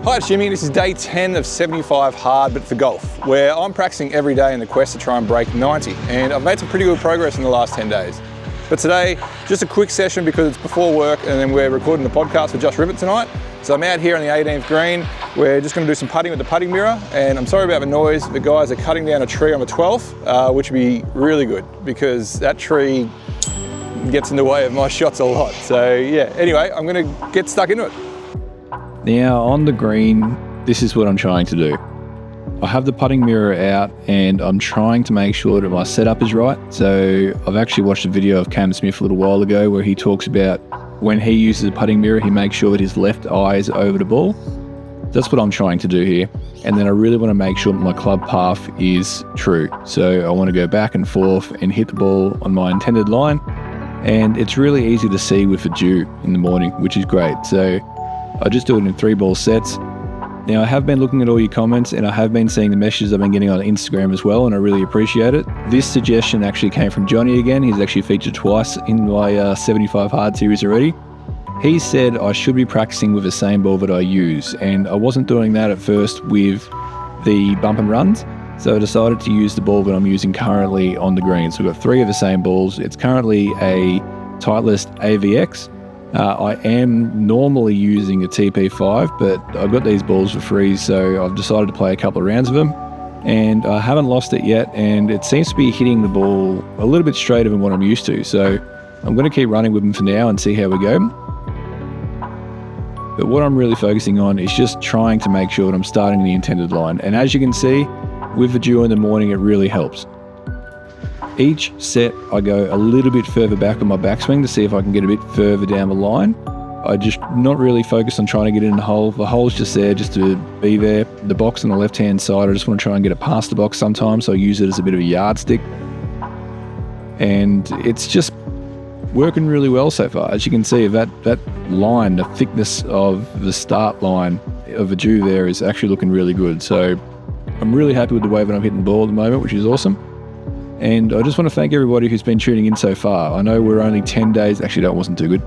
Hi, it's Jimmy. This is day 10 of 75 hard, but for golf, where I'm practicing every day in the quest to try and break 90. And I've made some pretty good progress in the last 10 days. But today, just a quick session because it's before work and then we're recording the podcast for Josh Ribbett tonight. So I'm out here on the 18th green. We're just going to do some putting with the putting mirror. And I'm sorry about the noise. The guys are cutting down a tree on the 12th, which would be really good because that tree gets in the way of my shots a lot. So yeah, anyway, I'm going to get stuck into it. Now on the green, this is what I'm trying to do. I have the putting mirror out and I'm trying to make sure that my setup is right. So I've actually watched a video of Cam Smith a little while ago where he talks about when he uses a putting mirror, he makes sure that his left eye is over the ball. That's what I'm trying to do here. And then I really want to make sure that my club path is true. So I want to go back and forth and hit the ball on my intended line. And it's really easy to see with a dew in the morning, which is great. So I just do it in 3-ball sets. Now I have been looking at all your comments and I have been seeing the messages I've been getting on Instagram as well, and I really appreciate it. This suggestion actually came from Johnny again. He's actually featured twice in my 75 hard series already. He said I should be practicing with the same ball that I use, and I wasn't doing that at first with the bump and runs. So I decided to use the ball that I'm using currently on the green. So we've got 3 of the same balls. It's currently a Titleist AVX. I am normally using a TP5, but I got these balls for free, so I've decided to play a couple of rounds of them. And I haven't lost it yet, and it seems to be hitting the ball a little bit straighter than what I'm used to. So I'm going to keep running with them for now and see how we go. But what I'm really focusing on is just trying to make sure that I'm starting the intended line. And as you can see, with the dew in the morning, it really helps. Each set, I go a little bit further back on my backswing to see if I can get a bit further down the line. I just not really focused on trying to get in the hole. The hole's just there just to be there. The box on the left-hand side, I just want to try and get it past the box sometimes, so I use it as a bit of a yardstick. And it's just working really well so far. As you can see, that line, the thickness of the start line of a dew there is actually looking really good. So I'm really happy with the way that I'm hitting the ball at the moment, which is awesome. And I just want to thank everybody who's been tuning in so far. I know we're only 10 days, actually that wasn't too good.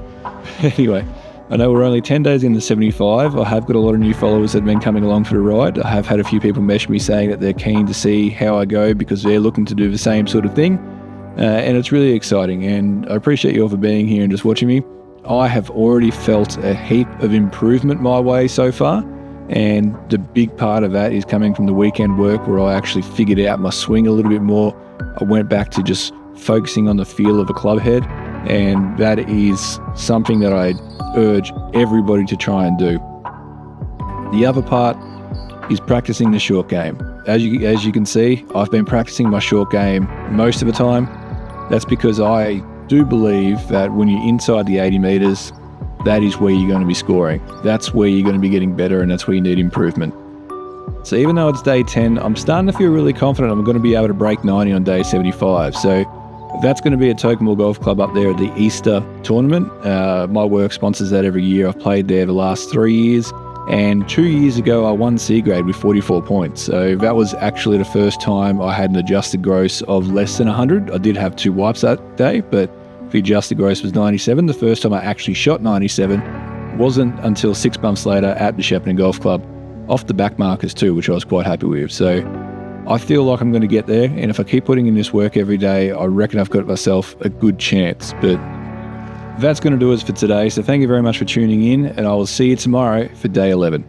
Anyway, I know we're only 10 days into 75. I have got a lot of new followers that have been coming along for the ride. I have had a few people message me saying that they're keen to see how I go because they're looking to do the same sort of thing. And it's really exciting, and I appreciate you all for being here and just watching me. I have already felt a heap of improvement my way so far. And the big part of that is coming from the weekend work where I actually figured out my swing a little bit more. I went back to just focusing on the feel of a club head, and that is something that I urge everybody to try and do. The other part is practicing the short game. As you can see, I've been practicing my short game most of the time. That's because I do believe that when you're inside the 80 meters, that is where you're going to be scoring. That's where you're going to be getting better, and that's where you need improvement. So even though it's day 10, I'm starting to feel really confident I'm going to be able to break 90 on day 75. So that's going to be at Tokemore Golf Club up there at the Easter tournament. My work sponsors that every year. I've played there the last 3 years. And 2 years ago, I won C grade with 44 points. So that was actually the first time I had an adjusted gross of less than 100. I did have 2 wipes that day, but the adjusted gross was 97. The first time I actually shot 97 wasn't until 6 months later at the Shepparton Golf Club. Off the back markers too, which I was quite happy with. So I feel like I'm going to get there, and if I keep putting in this work every day, I reckon I've got myself a good chance. But that's going to do us for today. So thank you very much for tuning in, and I will see you tomorrow for day 11.